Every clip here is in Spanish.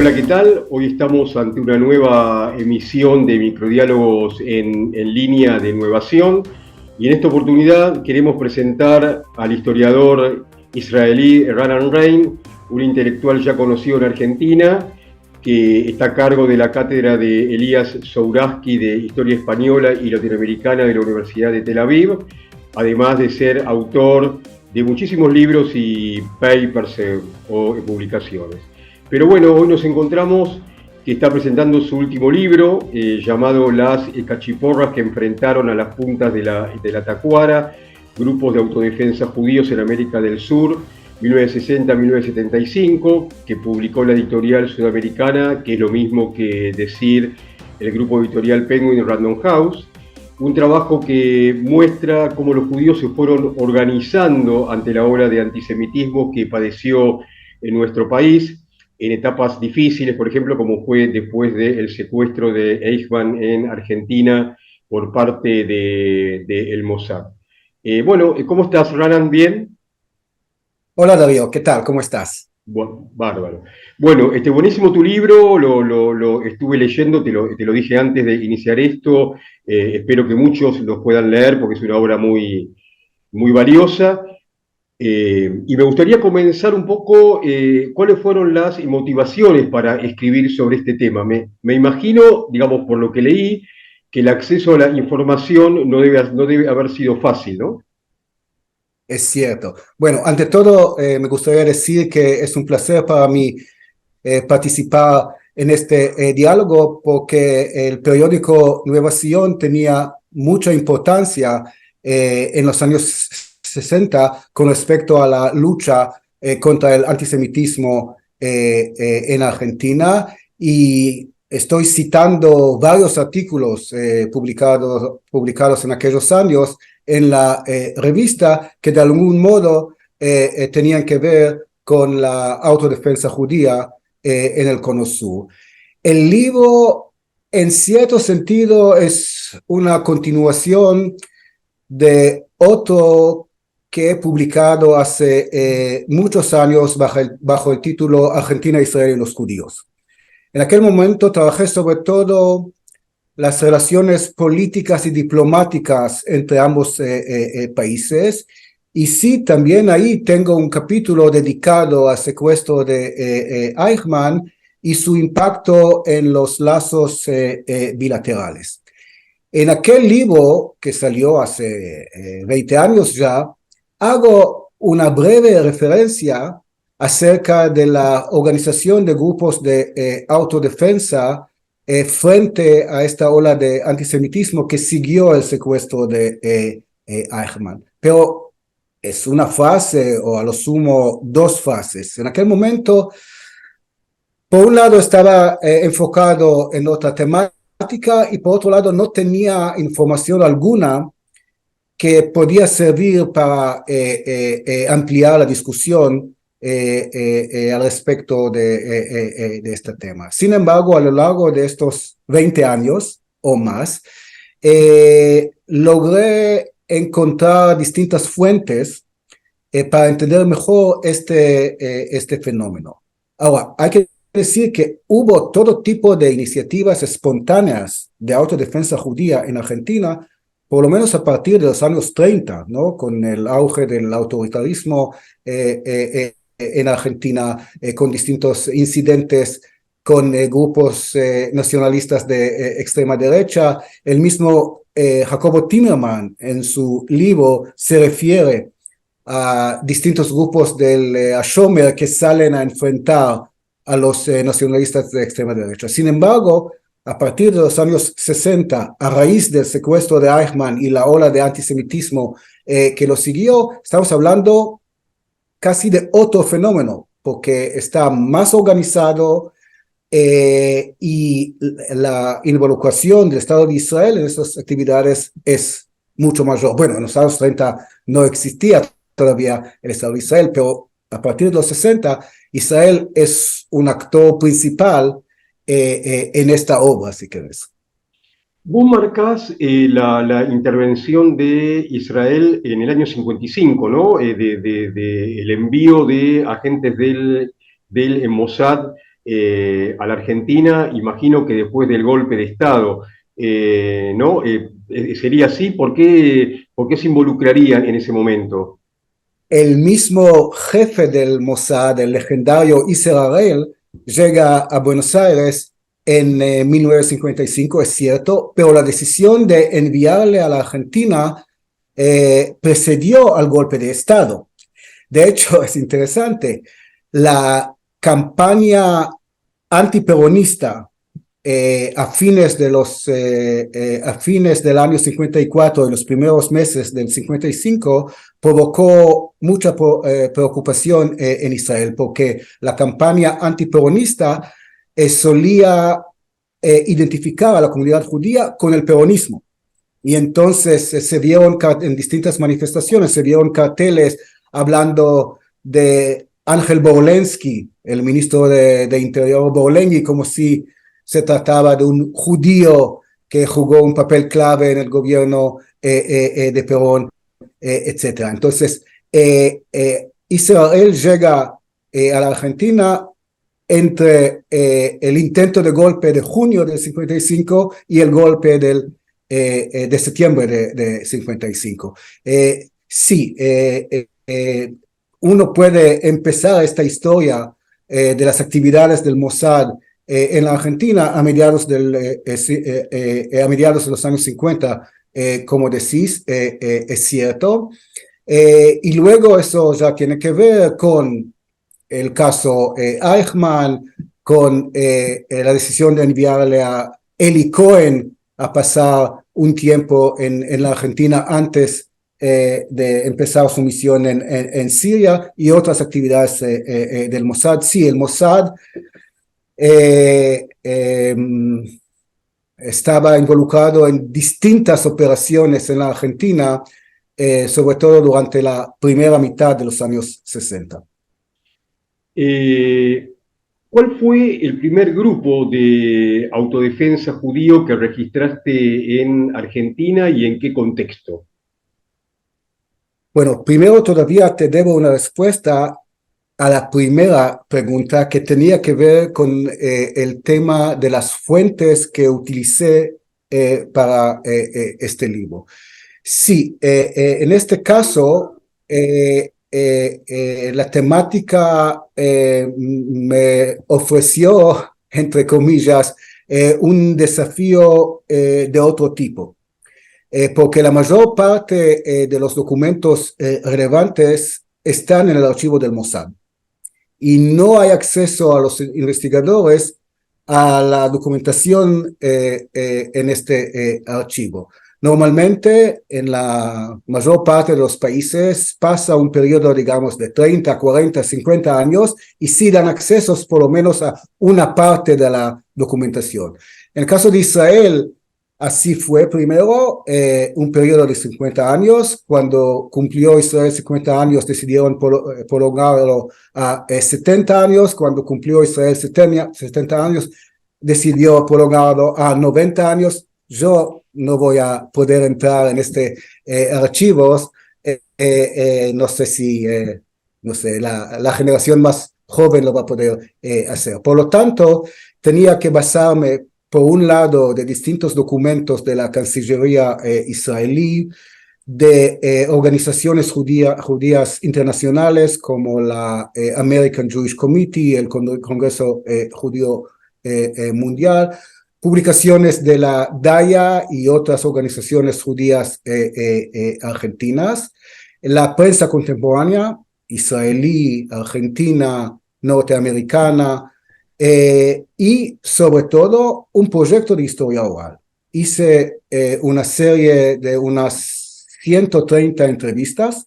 Hola, ¿qué tal? Hoy estamos ante una nueva emisión de Microdiálogos en línea de Innovación y en esta oportunidad queremos presentar al historiador israelí Ranan Rein, un intelectual ya conocido en Argentina que está a cargo de la cátedra de Elías Souraski de Historia Española y Latinoamericana de la Universidad de Tel Aviv, además de ser autor de muchísimos libros y papers o publicaciones. Pero bueno, hoy nos encontramos que está presentando su último libro llamado Las cachiporras que enfrentaron a las puntas de la Tacuara, grupos de autodefensa judíos en América del Sur, 1960-1975, que publicó la editorial sudamericana, que es lo mismo que decir el grupo editorial Penguin Random House. Un trabajo que muestra cómo los judíos se fueron organizando ante la ola de antisemitismo que padeció en nuestro país, en etapas difíciles, por ejemplo, como fue después del secuestro de Eichmann en Argentina por parte de el Mossad. Bueno, ¿cómo estás, Ranan? ¿Bien? Hola Darío, ¿qué tal? ¿Cómo estás? Bárbaro. Bueno, buenísimo tu libro, lo estuve leyendo, te lo dije antes de iniciar esto, espero que muchos lo puedan leer porque es una obra muy, muy valiosa. Y me gustaría comenzar un poco cuáles fueron las motivaciones para escribir sobre este tema. Me imagino, digamos, por lo que leí, que el acceso a la información no debe haber sido fácil, ¿no? Es cierto. Bueno, ante todo, me gustaría decir que es un placer para mí participar en este diálogo porque el periódico Nueva Sion tenía mucha importancia en los años 60 con respecto a la lucha contra el antisemitismo en Argentina, y estoy citando varios artículos publicados en aquellos años en la revista que de algún modo tenían que ver con la autodefensa judía en el Cono Sur. El libro, en cierto sentido, es una continuación de otro que he publicado hace muchos años bajo el título Argentina, Israel y los judíos. En aquel momento trabajé sobre todo las relaciones políticas y diplomáticas entre ambos países. Y sí, también ahí tengo un capítulo dedicado al secuestro de Eichmann y su impacto en los lazos bilaterales. En aquel libro, que salió hace 20 años ya, hago una breve referencia acerca de la organización de grupos de autodefensa frente a esta ola de antisemitismo que siguió el secuestro de Eichmann. Pero es una fase, o a lo sumo dos fases. En aquel momento, por un lado, estaba enfocado en otra temática y por otro lado no tenía información alguna que podía servir para ampliar la discusión al respecto de este tema. Sin embargo, a lo largo de estos 20 años o más, logré encontrar distintas fuentes para entender mejor este fenómeno. Ahora, hay que decir que hubo todo tipo de iniciativas espontáneas de autodefensa judía en Argentina, por lo menos a partir de los años 30, ¿no? Con el auge del autoritarismo en Argentina, con distintos incidentes con grupos nacionalistas de extrema derecha. El mismo Jacobo Timerman en su libro se refiere a distintos grupos del Ashomer que salen a enfrentar a los nacionalistas de extrema derecha. Sin embargo, a partir de los años 60, a raíz del secuestro de Eichmann y la ola de antisemitismo que lo siguió, estamos hablando casi de otro fenómeno, porque está más organizado y la involucración del Estado de Israel en estas actividades es mucho mayor. Bueno, en los años 30 no existía todavía el Estado de Israel, pero a partir de los 60, Israel es un actor principal en esta obra, si querés. Vos marcás la intervención de Israel en el año 55, ¿no? El envío de agentes del Mossad a la Argentina, imagino que después del golpe de Estado, ¿no? ¿Sería así? Por qué se involucrarían en ese momento? El mismo jefe del Mossad, el legendario Israel, llega a Buenos Aires en 1955, es cierto, pero la decisión de enviarle a la Argentina precedió al golpe de Estado. De hecho, es interesante, la campaña antiperonista a fines del año 54 y los primeros meses del 55 provocó mucha preocupación en Israel, porque la campaña antiperonista solía identificar a la comunidad judía con el peronismo. Y entonces se dieron en distintas manifestaciones, se dieron carteles hablando de Ángel Borlensky, el ministro de Interior Borlengui, como si se trataba de un judío que jugó un papel clave en el gobierno de Perón, etc. Entonces, Israel llega a la Argentina entre el intento de golpe de junio del 55 y el golpe de septiembre de 55. Sí, uno puede empezar esta historia de las actividades del Mossad en la Argentina a mediados de los años 50, como decís, es cierto. Y luego eso ya tiene que ver con el caso Eichmann, con la decisión de enviarle a Eli Cohen a pasar un tiempo en la Argentina antes de empezar su misión en Siria y otras actividades del Mossad. Sí, el Mossad estaba involucrado en distintas operaciones en la Argentina, sobre todo durante la primera mitad de los años 60. ¿Cuál fue el primer grupo de autodefensa judío que registraste en Argentina y en qué contexto? Bueno, primero todavía te debo una respuesta a la primera pregunta que tenía que ver con el tema de las fuentes que utilicé para este libro. Sí, en este caso, la temática me ofreció, entre comillas, un desafío de otro tipo. Porque la mayor parte de los documentos relevantes están en el archivo del Mossad y no hay acceso a los investigadores a la documentación en este archivo. Normalmente, en la mayor parte de los países pasa un periodo, digamos, de 30, 40, 50 años y sí dan accesos por lo menos a una parte de la documentación. En el caso de Israel, así fue primero un periodo de 50 años. Cuando cumplió Israel 50 años, decidieron prolongarlo a 70 años. Cuando cumplió Israel 70 años, decidió prolongarlo a 90 años. Yo no voy a poder entrar en este archivos. No sé si no sé, la generación más joven lo va a poder hacer. Por lo tanto, tenía que basarme por un lado, de distintos documentos de la Cancillería israelí, de organizaciones judías internacionales como la American Jewish Committee, el Congreso Judío Mundial, publicaciones de la DAYA y otras organizaciones judías argentinas, la prensa contemporánea, israelí, argentina, norteamericana, y sobre todo un proyecto de historia oral. Hice una serie de unas 130 entrevistas,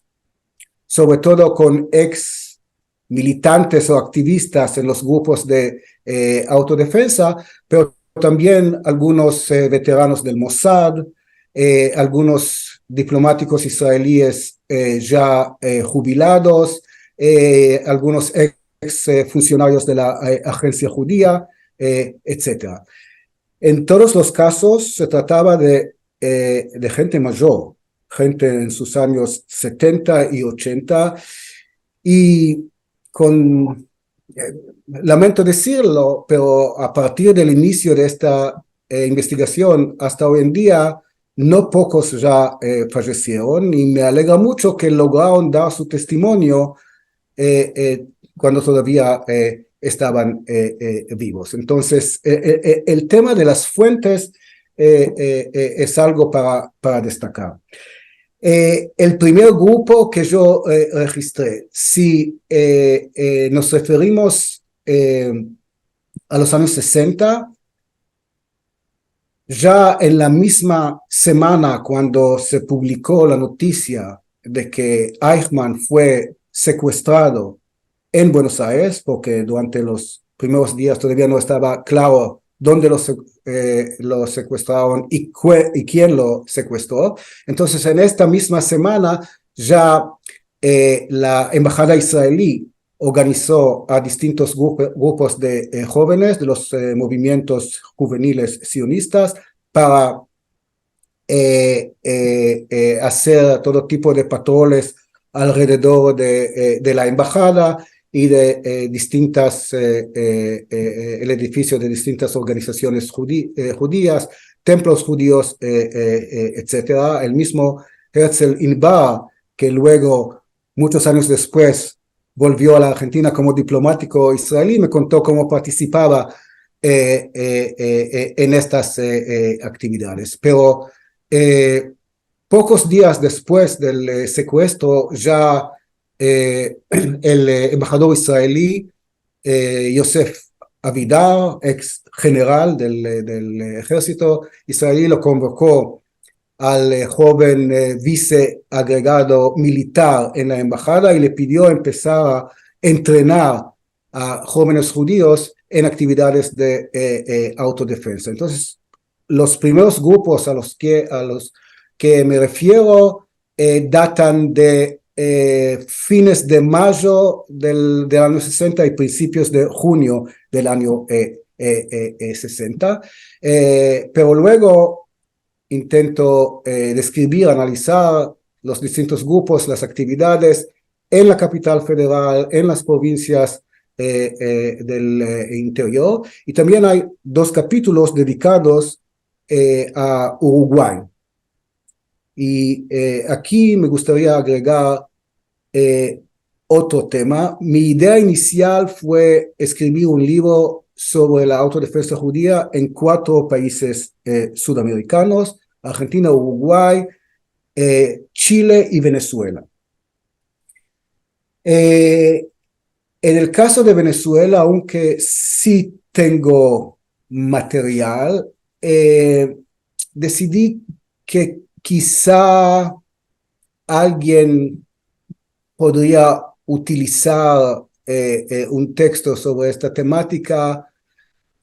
sobre todo con ex militantes o activistas en los grupos de autodefensa, pero también algunos veteranos del Mossad, algunos diplomáticos israelíes ya jubilados, algunos ex funcionarios de la agencia judía, etc. En todos los casos se trataba de gente mayor, gente en sus años 70 y 80, y con lamento decirlo, pero a partir del inicio de esta investigación hasta hoy en día, no pocos ya fallecieron y me alegra mucho que lograron dar su testimonio cuando todavía estaban vivos. Entonces, el tema de las fuentes es algo para destacar. El primer grupo que yo registré, si nos referimos a los años 60, ya en la misma semana cuando se publicó la noticia de que Eichmann fue secuestrado en Buenos Aires, porque durante los primeros días todavía no estaba claro dónde lo secuestraron y quién lo secuestró. Entonces, en esta misma semana ya la embajada israelí organizó a distintos grupos de jóvenes de los movimientos juveniles sionistas para hacer todo tipo de patroles alrededor de la embajada y de el edificio de distintas organizaciones judías, templos judíos, etcétera. El mismo Herzl Inbar, que luego, muchos años después, volvió a la Argentina como diplomático israelí, me contó cómo participaba en estas actividades. Pero pocos días después del secuestro, ya el embajador israelí, Yosef Avidar, ex general del ejército israelí, lo convocó al joven viceagregado militar en la embajada y le pidió empezar a entrenar a jóvenes judíos en actividades de autodefensa. Entonces, los primeros grupos a los que me refiero datan de fines de mayo del año 60 y principios de junio del año 60. Pero luego intento describir, analizar los distintos grupos, las actividades en la capital federal, en las provincias del interior. Y también hay 2 capítulos dedicados a Uruguay. Y aquí me gustaría agregar otro tema. Mi idea inicial fue escribir un libro sobre la autodefensa judía en 4 países sudamericanos: Argentina, Uruguay, Chile y Venezuela. En el caso de Venezuela, aunque sí tengo material, decidí que quizá alguien podría utilizar un texto sobre esta temática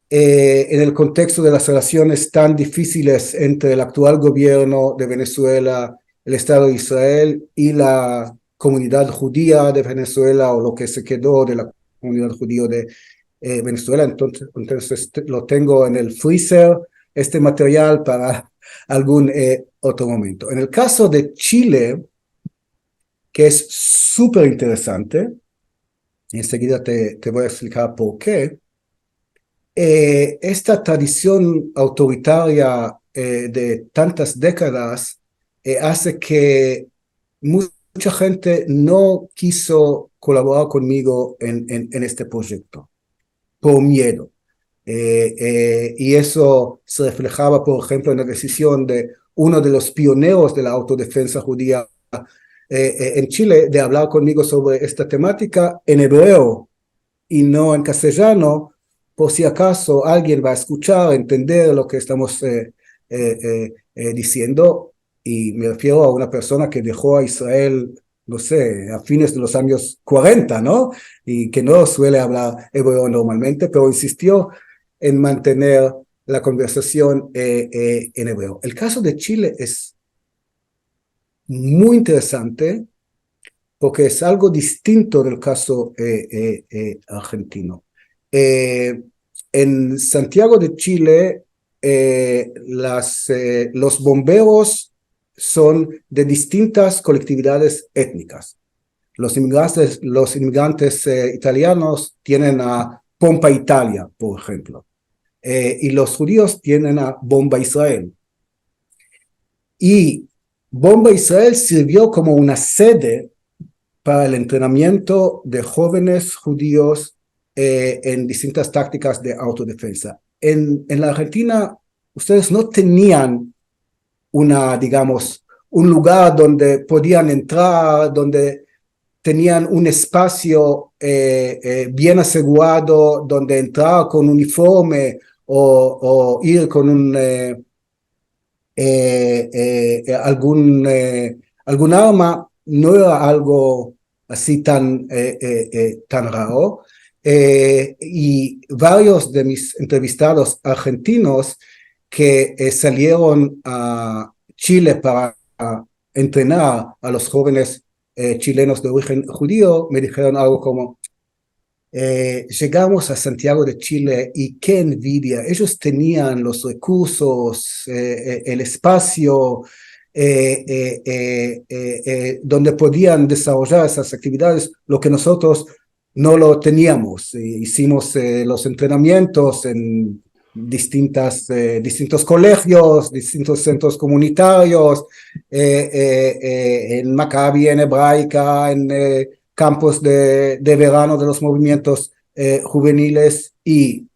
en el contexto de las relaciones tan difíciles entre el actual gobierno de Venezuela, el Estado de Israel y la comunidad judía de Venezuela, o lo que se quedó de la comunidad judía de Venezuela. Entonces lo tengo en el freezer, este material, para algún otro momento. En el caso de Chile, que es súper interesante, enseguida te voy a explicar por qué. Esta tradición autoritaria de tantas décadas hace que mucha gente no quiso colaborar conmigo en este proyecto, por miedo. Y eso se reflejaba, por ejemplo, en la decisión de uno de los pioneros de la autodefensa judía en Chile de hablar conmigo sobre esta temática en hebreo y no en castellano, por si acaso alguien va a escuchar, entender lo que estamos diciendo. Y me refiero a una persona que dejó a Israel, no sé, a fines de los años 40, ¿no? Y que no suele hablar hebreo normalmente, pero insistió en mantener la conversación en hebreo. El caso de Chile es muy interesante porque es algo distinto del caso argentino. En Santiago de Chile, los bomberos son de distintas colectividades étnicas. Los inmigrantes italianos tienen a Pompa Italia, por ejemplo, y los judíos tienen a Bomba Israel. Y Bomba Israel sirvió como una sede para el entrenamiento de jóvenes judíos en distintas tácticas de autodefensa. En la Argentina, ustedes no tenían digamos, un lugar donde podían entrar, donde tenían un espacio bien asegurado, donde entrar con uniforme o ir con algún arma. No era algo así tan raro. Y varios de mis entrevistados argentinos que salieron a Chile para entrenar a los jóvenes chilenos de origen judío, me dijeron algo como, llegamos a Santiago de Chile y qué envidia, ellos tenían los recursos, el espacio, donde podían desarrollar esas actividades, lo que nosotros no lo teníamos. Hicimos los entrenamientos en distintos colegios, distintos centros comunitarios, en Maccabi, en Hebraica, en campos de verano de los movimientos juveniles y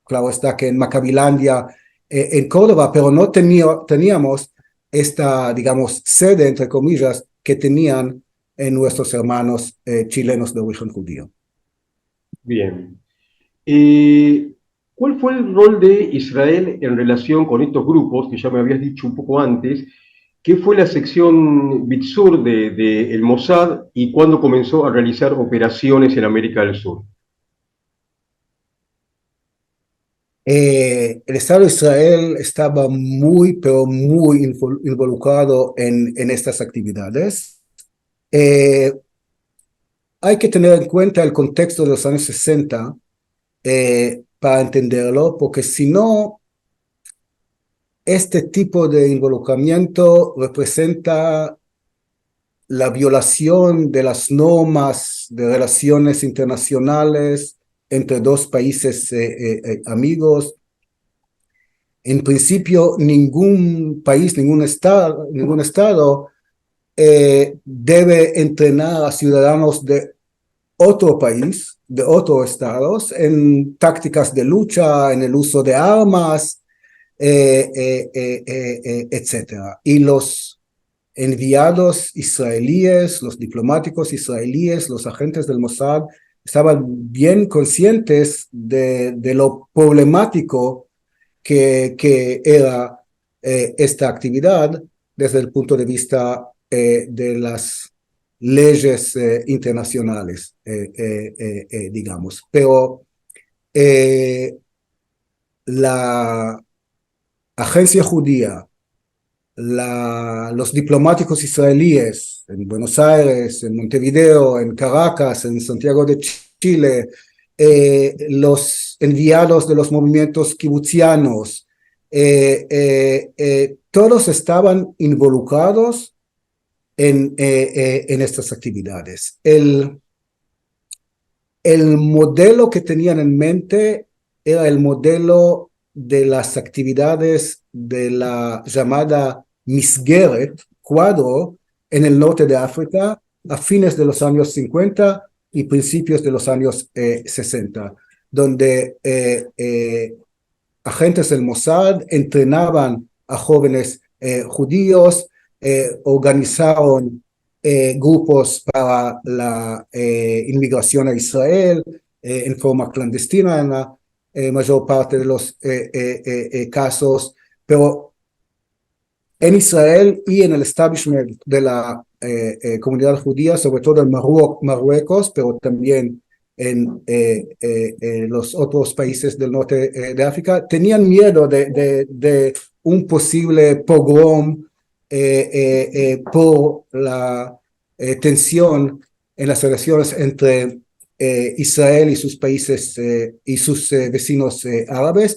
claro está que en Maccabilandia, en Córdoba, pero no teníamos esta, digamos, sede, entre comillas, que tenían nuestros hermanos chilenos de origen judío. Bien. ¿Cuál fue el rol de Israel en relación con estos grupos, que ya me habías dicho un poco antes? ¿Qué fue la sección Bitsur de el Mossad y cuándo comenzó a realizar operaciones en América del Sur? El Estado de Israel estaba pero muy involucrado en estas actividades. Hay que tener en cuenta el contexto de los años 60 para entenderlo, porque si no, este tipo de involucramiento representa la violación de las normas de relaciones internacionales entre dos países amigos. En principio, ningún país, ningún estado debe entrenar a ciudadanos de otro país, de otros estados, en tácticas de lucha, en el uso de armas, etc. Y los enviados israelíes, los diplomáticos israelíes, los agentes del Mossad, estaban bien conscientes de lo problemático que era esta actividad desde el punto de vista de las leyes internacionales, digamos. Pero la agencia judía, los diplomáticos israelíes en Buenos Aires, en Montevideo, en Caracas, en Santiago de Chile, los enviados de los movimientos kibutzianos, todos estaban involucrados en estas actividades. El modelo que tenían en mente era el modelo de las actividades de la llamada Misgeret, cuadro, en el norte de África a fines de los años 50 y principios de los años 60, donde agentes del Mossad entrenaban a jóvenes judíos, organizaron grupos para la inmigración a Israel en forma clandestina en la mayor parte de los casos, pero en Israel y en el establishment de la comunidad judía, sobre todo en Marruecos, pero también en los otros países del norte de África, tenían miedo de un posible pogrom por la tensión en las relaciones entre Israel y sus países y sus vecinos árabes.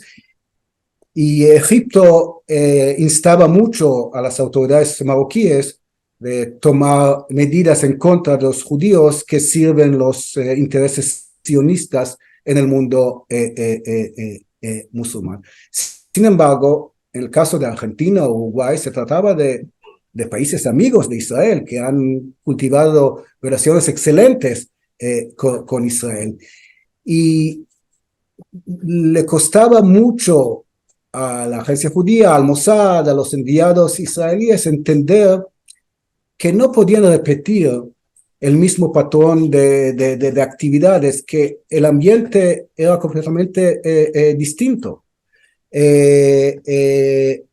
Y Egipto instaba mucho a las autoridades marroquíes de tomar medidas en contra de los judíos que sirven los intereses sionistas en el mundo musulmán. Sin embargo, en el caso de Argentina o Uruguay, se trataba de países amigos de Israel que han cultivado relaciones excelentes con Israel. Y le costaba mucho a la agencia judía, al Mossad, a los enviados israelíes entender que no podían repetir el mismo patrón de actividades, que el ambiente era completamente distinto.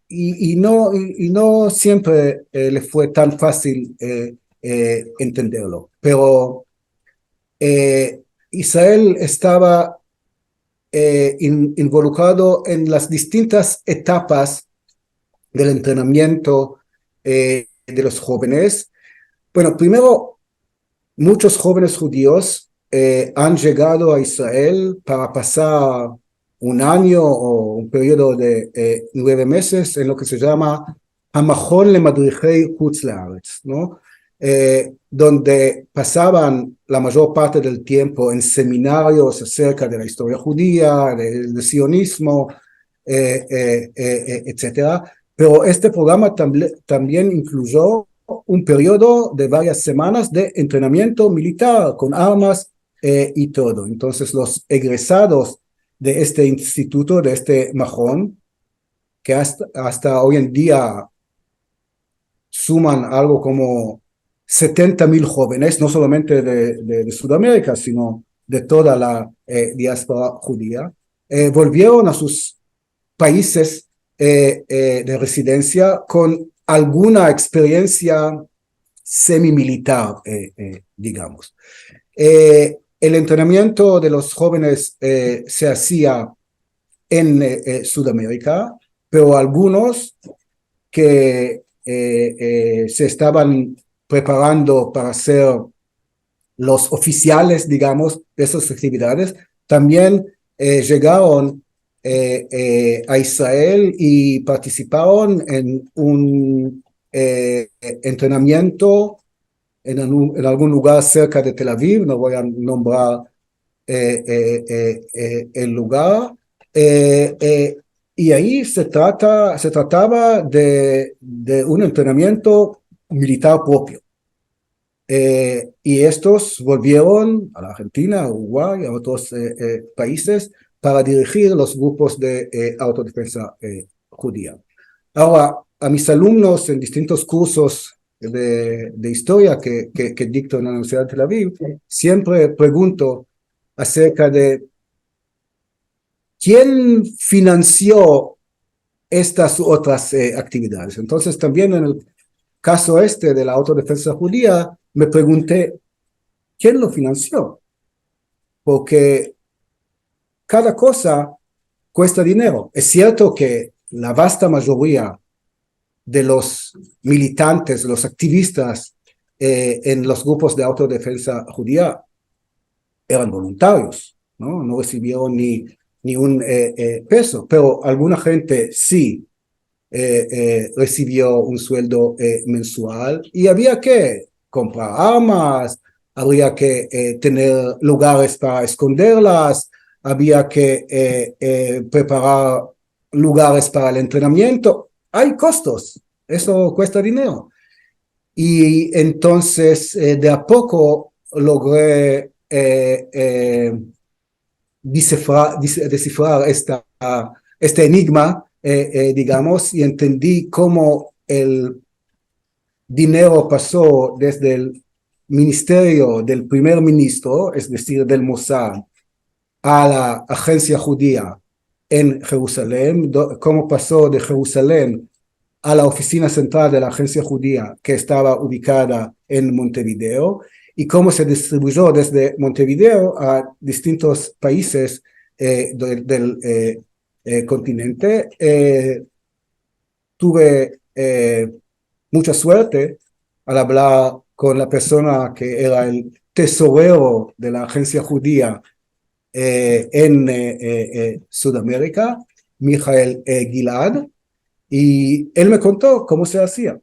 Y no siempre le fue tan fácil entenderlo. Pero Israel estaba involucrado en las distintas etapas del entrenamiento de los jóvenes. Bueno, primero, muchos jóvenes judíos han llegado a Israel para pasar un año o un periodo de 9 meses en lo que se llama Hamachon lemadrichei Chutz La'aretz, ¿no? Donde pasaban la mayor parte del tiempo en seminarios acerca de la historia judía, del sionismo, etcétera. Pero este programa también incluyó un periodo de varias semanas de entrenamiento militar con armas y todo. Entonces los egresados de este instituto, de este Mahón, que hasta hoy en día suman algo como 70,000 jóvenes, no solamente de Sudamérica, sino de toda la diáspora judía, volvieron a sus países de residencia con alguna experiencia semimilitar, digamos. El entrenamiento de los jóvenes se hacía en Sudamérica, pero algunos que se estaban preparando para ser los oficiales, digamos, de esas actividades, también llegaron a Israel y participaron en un entrenamiento en algún lugar cerca de Tel Aviv, no voy a nombrar el lugar, y ahí se trataba de un entrenamiento militar propio. Y estos volvieron a la Argentina, a Uruguay, a otros países para dirigir los grupos de autodefensa judía. Ahora, a mis alumnos en distintos cursos de historia que dicto en la Universidad de Tel Aviv, siempre pregunto acerca de quién financió estas otras actividades. Entonces, también en el caso de la autodefensa judía, me pregunté, ¿quién lo financió? Porque cada cosa cuesta dinero. Es cierto que la vasta mayoría de los militantes, los activistas en los grupos de autodefensa judía eran voluntarios, no recibieron ni un peso, pero alguna gente sí recibió un sueldo mensual y había que comprar armas, habría que tener lugares para esconderlas, había que preparar lugares para el entrenamiento. Hay costos, eso cuesta dinero. Y entonces de a poco logré descifrar este enigma, digamos, y entendí cómo el dinero pasó desde el ministerio del primer ministro, es decir, del Mossad, a la agencia judía en Jerusalén, cómo pasó de Jerusalén a la oficina central de la agencia judía que estaba ubicada en Montevideo, y cómo se distribuyó desde Montevideo a distintos países del continente. Tuve mucha suerte al hablar con la persona que era el tesorero de la agencia judía en Sudamérica, Mijael Gilad, y él me contó cómo se hacía.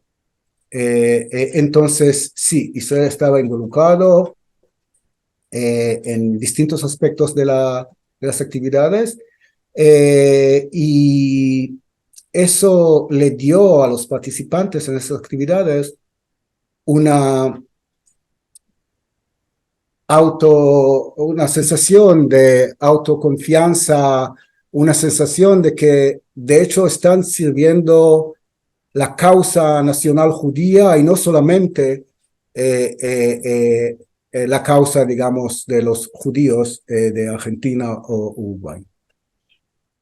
Entonces, sí, Israel estaba involucrado en distintos aspectos de las actividades y eso le dio a los participantes en esas actividades una una sensación de autoconfianza, una sensación de que de hecho están sirviendo la causa nacional judía y no solamente la causa, digamos, de los judíos de Argentina o Uruguay.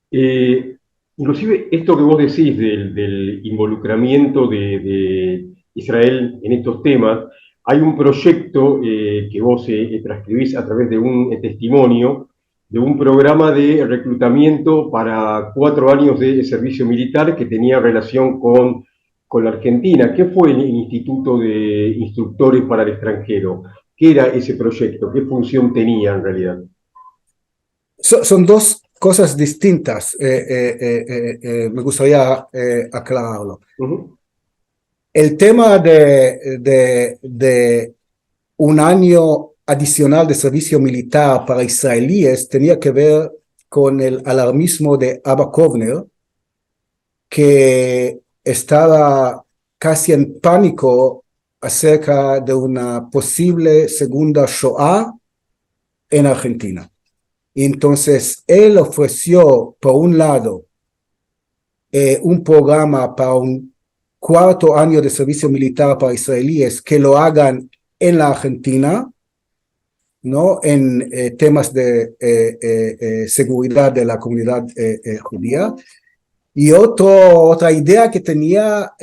Eh, Inclusive esto que vos decís del involucramiento de Israel en estos temas, hay un proyecto que vos transcribís a través de un testimonio de un programa de reclutamiento para 4 años de servicio militar que tenía relación con la Argentina. ¿Qué fue el Instituto de Instructores para el Extranjero? ¿Qué era ese proyecto? ¿Qué función tenía en realidad? Son dos cosas distintas, me gustaría aclararlo. Uh-huh. El tema de un año adicional de servicio militar para israelíes tenía que ver con el alarmismo de Abba Kovner, que estaba casi en pánico acerca de una posible segunda Shoah en Argentina. Y entonces él ofreció, por un lado, un programa para un 4 año de servicio militar para israelíes que lo hagan en la Argentina, ¿no? En temas de seguridad de la comunidad judía. Y otra idea que tenía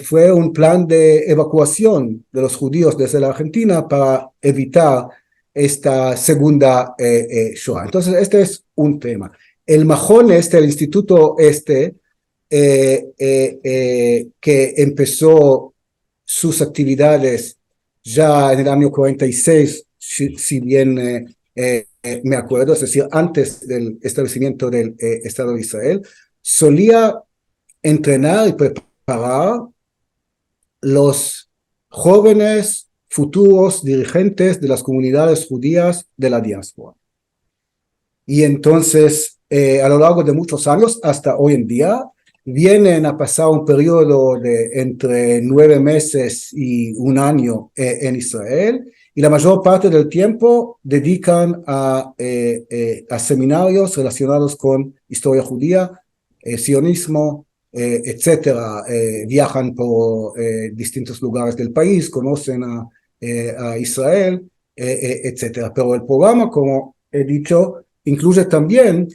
fue un plan de evacuación de los judíos desde la Argentina para evitar esta segunda Shoah. Entonces, este es un tema. El Majón el instituto que empezó sus actividades ya en el año 46, si bien me acuerdo, es decir, antes del establecimiento del Estado de Israel, solía entrenar y preparar los jóvenes futuros dirigentes de las comunidades judías de la diáspora. Y entonces, a lo largo de muchos años, hasta hoy en día, vienen a pasar un periodo de entre 9 meses y un año en Israel, y la mayor parte del tiempo dedican a seminarios relacionados con historia judía, sionismo, etcétera. Viajan por distintos lugares del país, conocen a Israel, etcétera. Pero el programa, como he dicho, incluye también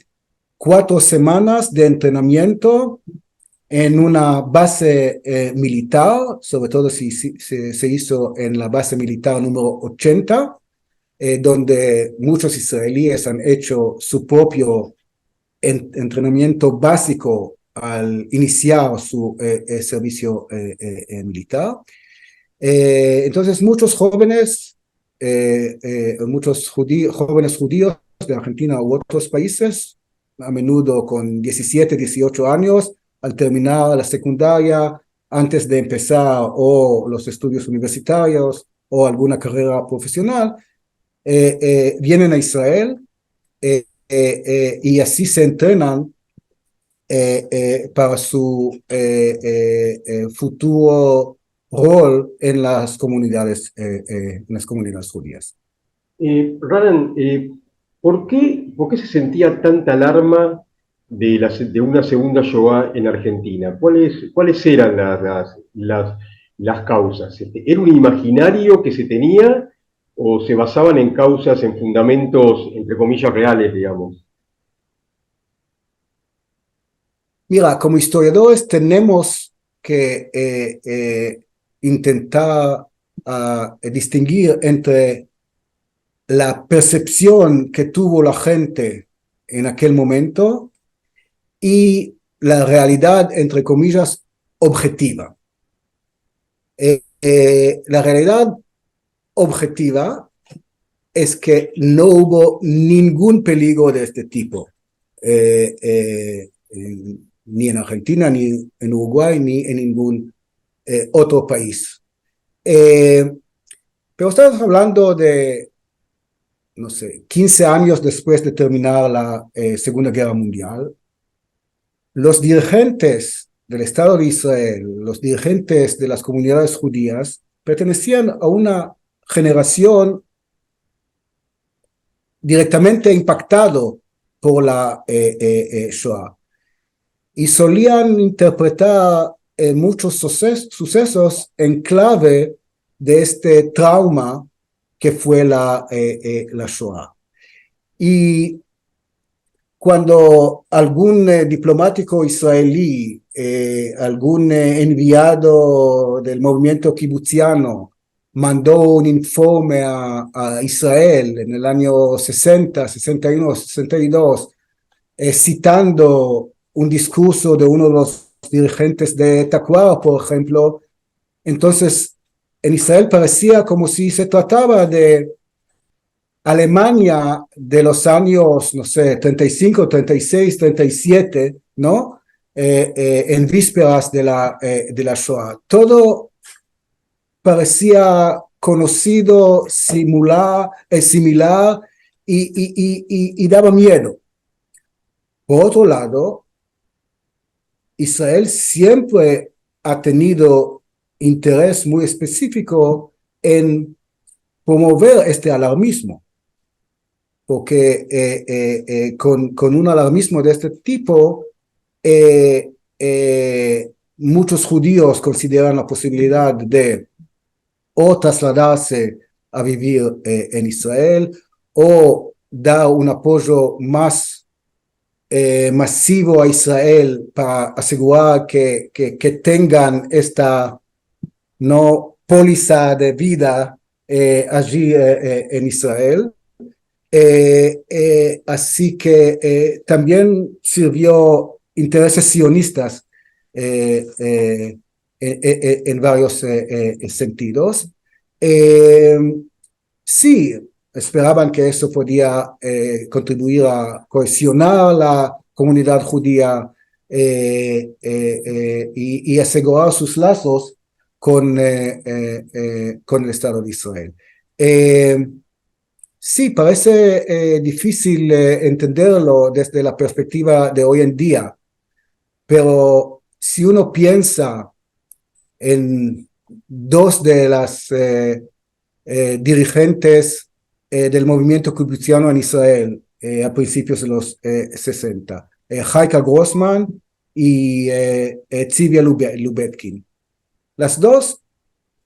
4 semanas de entrenamiento en una base militar, sobre todo si se hizo en la base militar número 80, donde muchos israelíes han hecho su propio entrenamiento básico al iniciar su servicio militar. Entonces muchos jóvenes, jóvenes judíos de Argentina u otros países, a menudo con 17, 18 años, al terminar la secundaria, antes de empezar o los estudios universitarios o alguna carrera profesional, vienen a Israel y así se entrenan para su futuro rol en las comunidades judías. Raran, ¿por qué se sentía tanta alarma de una segunda Shoah en Argentina? ¿Cuáles eran las causas? ¿Era un imaginario que se tenía o se basaban en causas, en fundamentos, entre comillas, reales, digamos? Mira, como historiadores tenemos que intentar distinguir entre la percepción que tuvo la gente en aquel momento y la realidad, entre comillas, objetiva. La realidad objetiva es que no hubo ningún peligro de este tipo, ni en Argentina, ni en Uruguay, ni en ningún otro país. Pero estamos hablando de, no sé, 15 años después de terminar la Segunda Guerra Mundial. Los dirigentes del Estado de Israel, los dirigentes de las comunidades judías, pertenecían a una generación directamente impactado por la Shoah y solían interpretar muchos sucesos en clave de este trauma que fue la Shoah. Y cuando algún diplomático israelí, algún enviado del movimiento kibutziano mandó un informe a Israel en el año 60, 61, 62, citando un discurso de uno de los dirigentes de Tacuara, por ejemplo, entonces en Israel parecía como si se trataba de Alemania de los años, no sé, 35, 36, 37, ¿no? En vísperas de la Shoah. Todo parecía conocido, similar y daba miedo. Por otro lado, Israel siempre ha tenido interés muy específico en promover este alarmismo, porque con un alarmismo de este tipo, muchos judíos consideran la posibilidad de o trasladarse a vivir en Israel o dar un apoyo más masivo a Israel para asegurar que tengan esta no póliza de vida allí en Israel. Así que también sirvió intereses sionistas en varios sentidos. Sí, esperaban que eso podía contribuir a cohesionar la comunidad judía y asegurar sus lazos con el Estado de Israel. Sí, parece difícil entenderlo desde la perspectiva de hoy en día, pero si uno piensa en dos de las dirigentes del movimiento kibutziano en Israel a principios de los 60, Haika Grossman y Tzivia Lubetkin. Las dos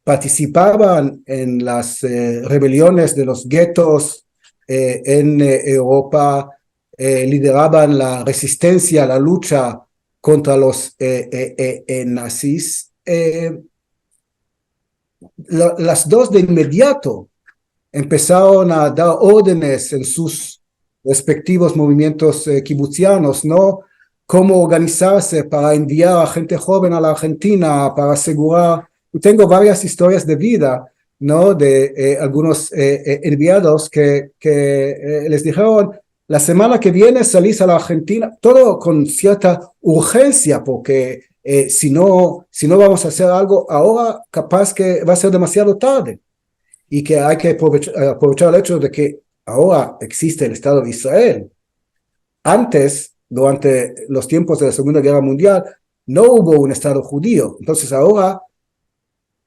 participaban en las rebeliones de los guetos en Europa, lideraban la resistencia, la lucha contra los nazis. Las dos de inmediato empezaron a dar órdenes en sus respectivos movimientos kibutzianos, ¿no? Cómo organizarse para enviar a gente joven a la Argentina, para asegurar. Tengo varias historias de vida, ¿no? De algunos enviados que les dijeron, la semana que viene salís a la Argentina, todo con cierta urgencia, porque si no vamos a hacer algo ahora, capaz que va a ser demasiado tarde. Y que hay que aprovechar el hecho de que ahora existe el Estado de Israel. Antes, durante los tiempos de la Segunda Guerra Mundial, no hubo un Estado judío. Entonces ahora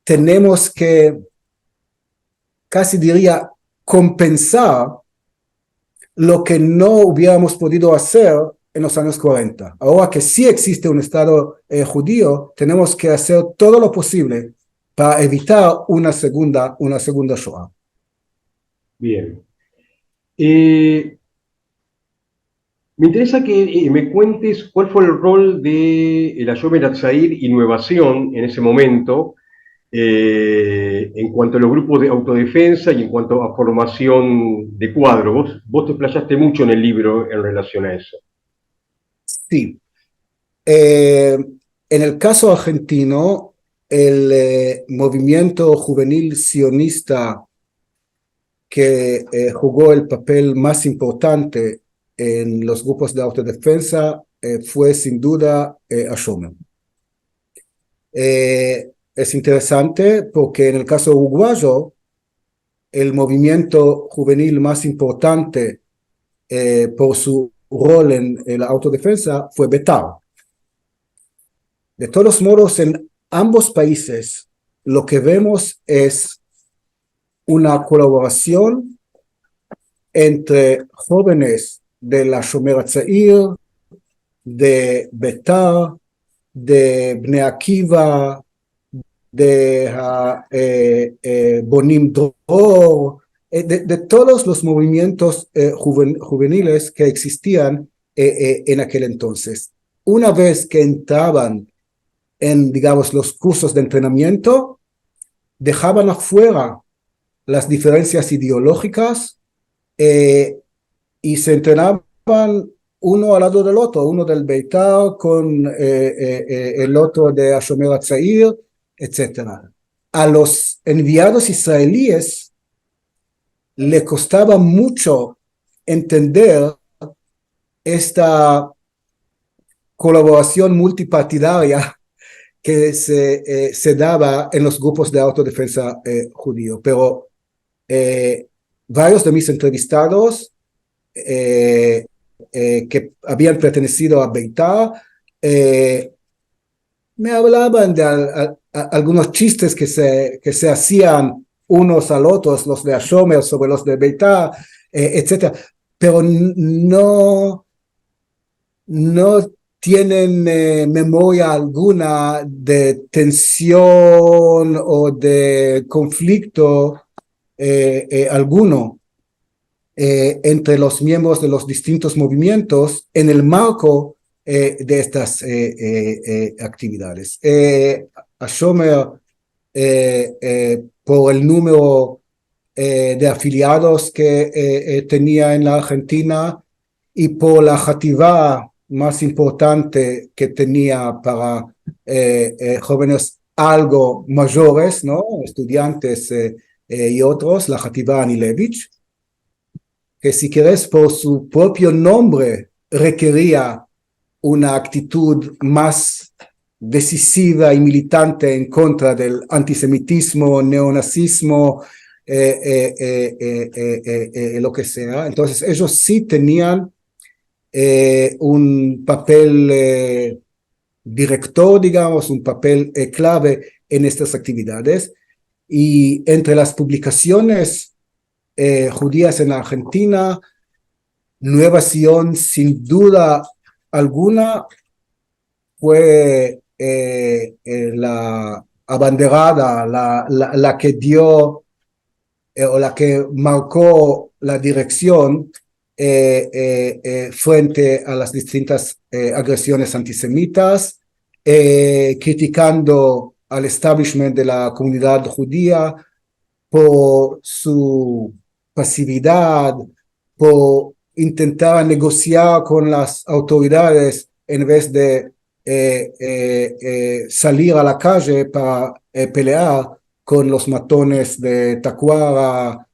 tenemos que, casi diría, compensar lo que no hubiéramos podido hacer en los años 40. Ahora que sí existe un Estado judío, tenemos que hacer todo lo posible para evitar una segunda Shoah. Bien. Me interesa que me cuentes cuál fue el rol de el Hashomer Hatzair y Nuevación en ese momento, en cuanto a los grupos de autodefensa y en cuanto a formación de cuadros. Vos te explayaste mucho en el libro en relación a eso. Sí. En el caso argentino, el movimiento juvenil sionista que jugó el papel más importante en los grupos de autodefensa fue sin duda Hashomer. es interesante porque en el caso uruguayo, el movimiento juvenil más importante por su rol en la autodefensa fue Betao. De todos modos, en ambos países, lo que vemos es una colaboración entre jóvenes de la Shomer HaTzair, de Betar, de Bnei Akiva, de Bonim Dror, de todos los movimientos juveniles que existían en aquel entonces. Una vez que entraban en, digamos, los cursos de entrenamiento, dejaban afuera las diferencias ideológicas y se entrenaban uno al lado del otro, uno del Beitar con el otro de Hashomer HaTzair, etc. A los enviados israelíes le costaba mucho entender esta colaboración multipartidaria que se daba en los grupos de autodefensa judío. Pero varios de mis entrevistados que habían pertenecido a Beitar me hablaban de algunos chistes que se hacían unos al otros, los de Hashomer sobre los de Beitar, etc. Pero no tienen memoria alguna de tensión o de conflicto alguno entre los miembros de los distintos movimientos en el marco de estas actividades. Hashomer, por el número de afiliados que tenía en la Argentina y por la Hativá más importante que tenía para jóvenes algo mayores, ¿no? Estudiantes y otros, la Hativá Anilevich, que si querés por su propio nombre requería una actitud más decisiva y militante en contra del antisemitismo, neonazismo, lo que sea. Entonces ellos sí tenían un papel director, digamos, un papel clave en estas actividades. Y entre las publicaciones judías en la Argentina, Nueva Sion, sin duda alguna, fue la abanderada, la que dio o la que marcó la dirección frente a las distintas agresiones antisemitas, criticando al establishment de la comunidad judía por su pasividad, por intentar negociar con las autoridades en vez de salir a la calle para pelear con los matones de Tacuara,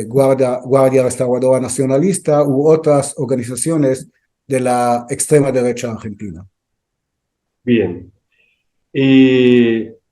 Guardia Restauradora Nacionalista u otras organizaciones de la extrema derecha argentina. Bien.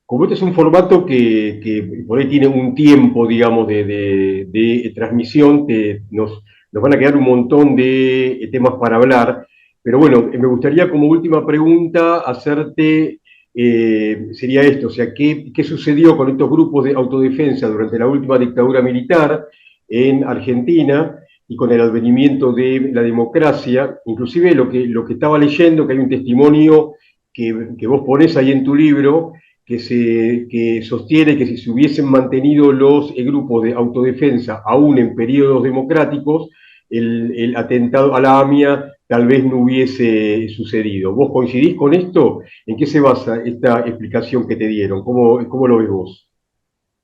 Como este es un formato que por ahí tiene un tiempo, digamos, de transmisión, nos van a quedar un montón de temas para hablar, pero bueno, me gustaría como última pregunta hacerte, sería esto, o sea, ¿qué sucedió con estos grupos de autodefensa durante la última dictadura militar en Argentina y con el advenimiento de la democracia? Inclusive lo que estaba leyendo, que hay un testimonio que vos ponés ahí en tu libro, que sostiene que si se hubiesen mantenido los grupos de autodefensa aún en periodos democráticos, el atentado a la AMIA tal vez no hubiese sucedido. ¿Vos coincidís con esto? ¿En qué se basa esta explicación que te dieron? ¿Cómo lo ves vos?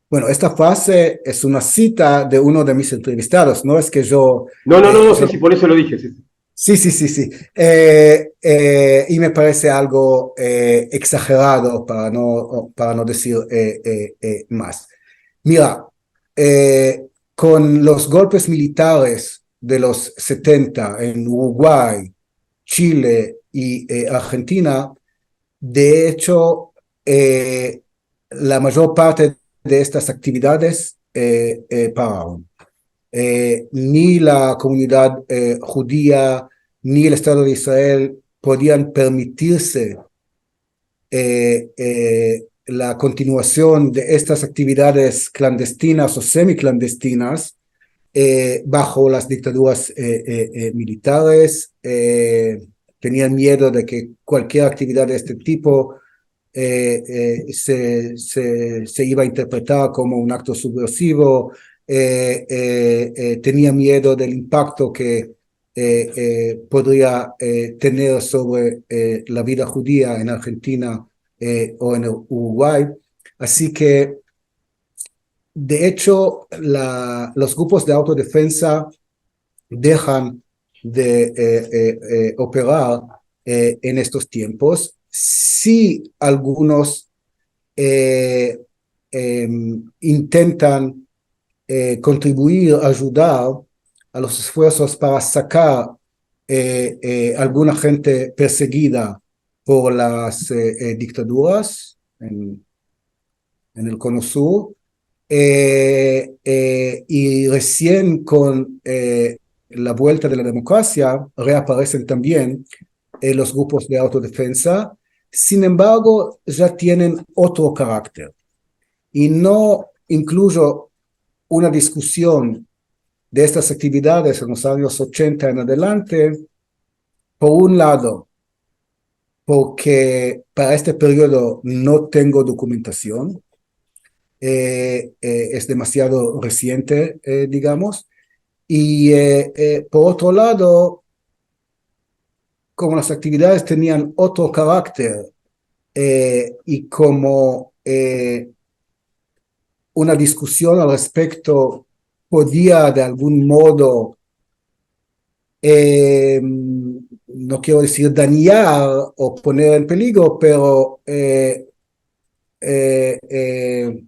Bueno, esta frase es una cita de uno de mis entrevistados, no es que yo... No, sí, por eso lo dije. Sí. Sí. Y me parece algo exagerado para no decir más. Mira, con los golpes militares de los 70 en Uruguay, Chile y Argentina, de hecho, la mayor parte de estas actividades pararon. Ni la comunidad judía ni el Estado de Israel podían permitirse la continuación de estas actividades clandestinas o semiclandestinas bajo las dictaduras militares. Tenían miedo de que cualquier actividad de este tipo se iba a interpretar como un acto subversivo. Tenía miedo del impacto que podría tener sobre la vida judía en Argentina o en Uruguay. Así que, de hecho, los grupos de autodefensa dejan de operar en estos tiempos. Sí, algunos intentan contribuir, ayudar a los esfuerzos para sacar alguna gente perseguida por las dictaduras en el Cono Sur. Y recién con la vuelta de la democracia reaparecen también los grupos de autodefensa. Sin embargo, ya tienen otro carácter. Y no incluyo una discusión de estas actividades en los años 80 en adelante, por un lado, porque para este periodo no tengo documentación, es demasiado reciente, digamos, y por otro lado, como las actividades tenían otro carácter y como una discusión al respecto podía de algún modo, no quiero decir dañar o poner en peligro, pero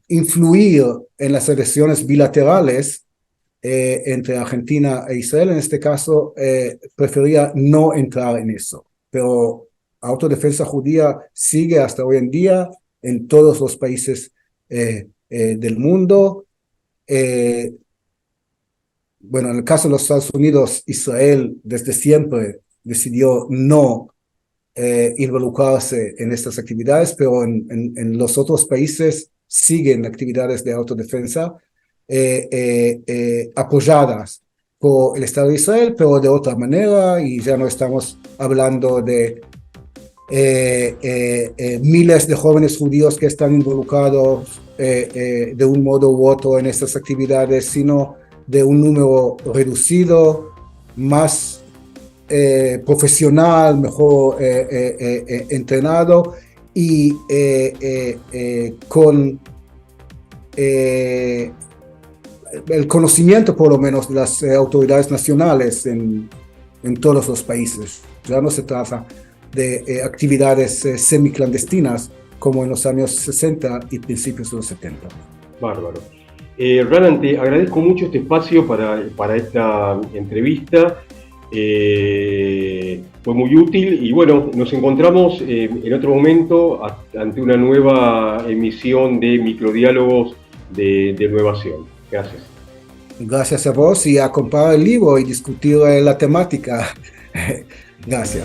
influir en las relaciones bilaterales entre Argentina e Israel. En este caso, prefería no entrar en eso. Pero autodefensa judía sigue hasta hoy en día en todos los países del mundo. Bueno, en el caso de los Estados Unidos, Israel desde siempre decidió no involucrarse en estas actividades, pero en los otros países siguen actividades de autodefensa apoyadas por el Estado de Israel, pero de otra manera, y ya no estamos hablando de miles de jóvenes judíos que están involucrados de un modo u otro en estas actividades, sino de un número reducido, más profesional, mejor entrenado y con el conocimiento por lo menos de las autoridades nacionales en todos los países. Ya no se trata de actividades semiclandestinas como en los años 60 y principios de los 70. Bárbaro. Roland, te agradezco mucho este espacio para esta entrevista. Fue muy útil y bueno, nos encontramos en otro momento ante una nueva emisión de Microdiálogos de Innovación. Gracias. Gracias a vos y a comprar el libro y discutir la temática. Gracias.